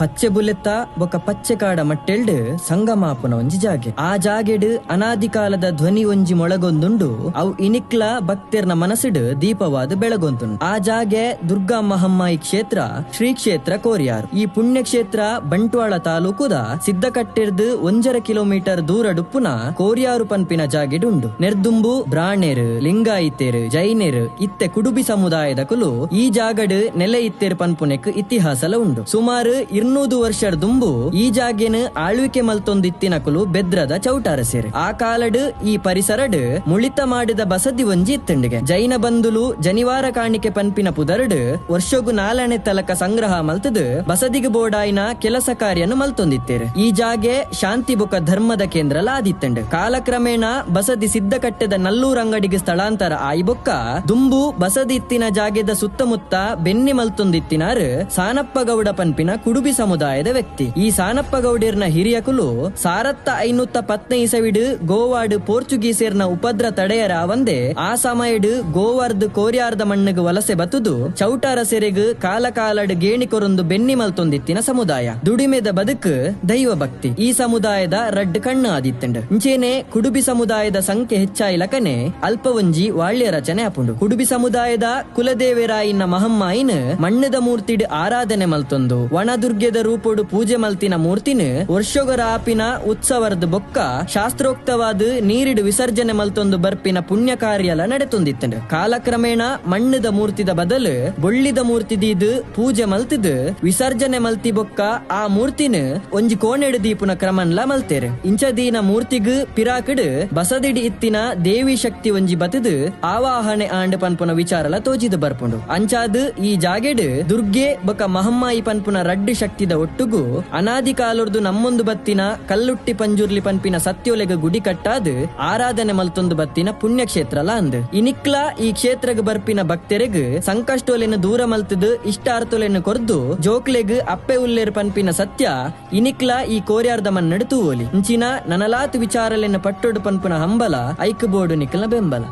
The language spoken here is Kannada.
ಪಚ್ಚೆ ಬುಲೆತ್ತ ಬೊಕ ಪಚ್ಚೆ ಕಾಡ ಮಟ್ಟೆಲ್ಡ್ ಸಂಗಮಾಪುನ ಒಂಜಿ ಜಾಗೆ. ಆ ಜಾಗೆಡ್ ಅನಾದಿ ಕಾಲದ ಧ್ವನಿ ಒಂಜಿ ಮೊಳಗೊಂದುಂಡು ಅವು ಇನಿಕ್ಲ ಭಕ್ತರ್ನ ಮನಸ್ಸಿಡ್ ದೀಪವಾದ ಬೆಳಗೊಂತುಂಡು. ಆ ಜಾಗೆ ದುರ್ಗಾ ಮಹಮ್ಮಾಯಿ ಕ್ಷೇತ್ರ ಶ್ರೀ ಕ್ಷೇತ್ರ ಕೋರಿಯಾರು. ಈ ಪುಣ್ಯ ಕ್ಷೇತ್ರ ಬಂಟ್ವಾಳ ತಾಲೂಕುದ ಸಿದ್ದಕಟ್ಟಿರ್ದು 1.5 ಕಿಲೋಮೀಟರ್ ದೂರ ಡುಪ್ಪುನ ಕೋರಿಯಾರು ಪನ್ಪಿನ ಜಾಗೆಡ್ ಉಂಡು. ನೆರ್ದುಂಬು ಬ್ರಾಹ್ಣೆರ್, ಲಿಂಗಾಯಿತೇರ್, ಜೈನೆರ್ ಇತ್ತೆ ಕುಡುಬಿ ಸಮುದಾಯದ ಕುಲು ಈ ಜಾಗಡ್ ನೆಲೆ ಇತ್ತೇರ್ ಪನ್ಪುನೆಕ್ ಇತಿಹಾಸಲ ಉಂಡು. ಸುಮಾರು 200 ವರ್ಷದ ದುಂಬು ಈ ಜಾಗೆನ್ ಆಳ್ವಿಕೆ ಮಲ್ತೊಂದಿತ್ತಿನ ಕುಲು ಬೆದ್ರದ ಚೌಟಾರಸೇರ್. ಆ ಕಾಲಡ್ ಈ ಪರಿಸರಡ್ ಮುಳಿತ ಮಾಡಿದ ಬಸದಿ ಒಂಜಿ ಇತ್ತಂಡಿಗೆ. ಜೈನ ಬಂಧುಲು ಜನಿವಾರ ಕಾಣಿಕೆ ಪನ್ಪಿನ ಪುದರ್ಡ್ ವರ್ಷಗು 4ನೇ ತಲಕ ಸಂಗ್ರಹ ಮಲ್ತದ್ ಬಸದಿಗೆ ಬೋಡಾಯಿನ ಕೆಲಸ ಕಾರ್ಯನು ಮಲ್ತೊಂದಿತ್ತೇರ್. ಈ ಜಾಗೆ ಶಾಂತಿ ಬೊಕ ಧರ್ಮದ ಕೇಂದ್ರ ಆದಿತ್ತಂಡ್. ಕಾಲಕ್ರಮೇಣ ಬಸದಿ ಸಿದ್ದಕಟ್ಟೆದ ನಲ್ಲೂರ್ ಅಂಗಡಿಗೆ ಸ್ಥಳಾಂತರ ಆಯಿ ಬೊಕ್ಕ ದುಂಬು ಬಸದಿ ಇತ್ತಿನ ಜಾಗೆದ ಸುತ್ತಮುತ್ತ ಬೆನ್ನಿ ಮಲ್ತೊಂದಿತ್ತಿನಾರ್ ಸಾನಪ್ಪ ಗೌಡ ಪನ್ಪಿನ ಕುಡುಬಿ ಸಮುದಾಯದ ವ್ಯಕ್ತಿ. ಈ ಸಾನಪ್ಪ ಗೌಡರ್ನ ಹಿರಿಯ ಕುಲು 1510 ಇಸವಿಡ್ ಗೋವಾಡ್ ಪೋರ್ಚುಗೀಸರ್ನ ಉಪದ್ರ ತಡೆಯರ ಒಂದೇ ಆ ಸಮಯಡ್ ಗೋವಾರ್ದ್ ಕೋರಿಯಾರ್ದ ಮಣ್ಣಿಗೆ ವಲಸೆ ಬತ್ತುದು ಚೌಟಾರ ಸೆರೆಗ್ ಕಾಲ ಕಾಲಡ್ ಗೇಣಿ ಕೊರೊಂದು ಬೆನ್ನಿ ಮಲ್ತೊಂದಿತ್ತಿನ ಸಮುದಾಯ. ದುಡಿಮೆದ ಬದುಕು ದೈವ ಭಕ್ತಿ ಈ ಸಮುದಾಯದ ರಡ್ಡ್ ಕಣ್ಣು ಆದಿತ್ತಂಡ್. ಇಂಚೇನೆ ಕುಡುಬಿ ಸಮುದಾಯದ ಸಂಖ್ಯೆ ಹೆಚ್ಚಾಯಿಲಕನೆ ಅಲ್ಪ ಒಂಜಿ ವಾಳ್ಯ ರಚನೆ ಆಪುಂಡು. ಕುಡುಬಿ ಸಮುದಾಯದ ಕುಲದೇವರಾಯಿನ ಮಹಮ್ಮಾಯಿನ್ ಮಣ್ಣದ ಮೂರ್ತಿಡ್ ಆರಾಧನೆ ಮಲ್ತೊಂದು ವನದುರ್ಗ್ಯದ ರೂಪೋಡು ಪೂಜೆ ಮಲ್ತಿನ ಮೂರ್ತಿನ ವರ್ಷೊಗರ ಆಪಿನ ಉತ್ಸವರ್ದ ಬೊಕ್ಕ ಶಾಸ್ತ್ರೋಕ್ತವಾದ ನೀರಿಡು ವಿಸರ್ಜನೆ ಮಲ್ತೊಂದು ಬರ್ಪಿನ ಪುಣ್ಯ ಕಾರ್ಯಲ ನಡೆತೊಂದಿತ್ತಂಡ್. ಕಾಲಕ್ರಮೇಣ ಮಣ್ಣದ ಮೂರ್ತಿದ ಬದಲು ಬೊಳ್ಳಿದ ಮೂರ್ತಿದೀದ್ ಪೂಜೆ ಮಲ್ತಿದ್ ವಿಸರ್ಜನೆ ಮಲ್ತಿ ಬೊಕ್ಕ ಆ ಮೂರ್ತಿನ ಒಂಜಿ ಕೋಣೆಡು ದೀಪುನ ಕ್ರಮನ್ಲ ಮಲ್ತೇರೆ. ಇಂಚದೀನ ಮೂರ್ತಿಗ್ ಪಿರಾಕಡ್ ಬಸದಿಡಿ ಇತ್ತಿನ ದೇವಿ ಶಕ್ತಿ ಒಂಜಿ ಬತದ್ ಆವಾಹನೆ ಆಂಡ್ ಪನ್ಪುನ ವಿಚಾರಲ ತೋಜಿದ ಬರ್ಪುಂಡು. ಅಂಚಾದ್ ಈ ಜಾಗೆಡ್ ದುರ್ಗೆ ಬೊಕ ಮಹಮ್ಮಾಯಿ ಪನ್ಪುನ ರಡ್ಡ್ ಶಕ್ತಿದ ಒಟ್ಟುಗು ಅನಾದಿ ಕಾಲರ್ದು ನಮ್ಮೊಂದು ಬತ್ತಿನ ಕಲ್ಲುಟ್ಟಿ ಪಂಜುರ್ಲಿ ಪನ್ಪಿನ ಸತ್ಯೋಲೆಗ ಗುಡಿ ಕಟ್ಟಾದ್ ಆರಾಧನೆ ಮಲ್ತೊಂದು ಬತ್ತಿನ ಪುಣ್ಯ ಕ್ಷೇತ್ರಲ ಅಂದ್. ಇನಿಕ್ಲ ಈ ಕ್ಷೇತ್ರಗ್ ಬರ್ಪಿನ ಭಕ್ತರೆಗ್ ಸಂಕಷ್ಟೋಲೆನ ದೂರ ಮಲ್ತದ್ ಇಷ್ಟಾರ್ಥೋಲೆನ ಕೊರ್ದು ಜೋಕ್ಲೆಗ್ ಅಪ್ಪೆ ಉಲ್ಲೇರ್ ಪನ್ಪಿನ ಸತ್ಯ ಇನಿಕ್ಲ ಈ ಕೋರ್ಯಾರ್ದ ಮನ್ನಡ್ ತೂವೋಲಿ. ಇಂಚಿನ ನನಲಾತ್ ವಿಚಾರಲೆನ ಪಟ್ಟೊಡು ಪನ್ಪುನ ಹಂಬಲ ಐಕ್ ಬೋರ್ಡು ನಿಕ್ಲ ಬೆಂಬಲ.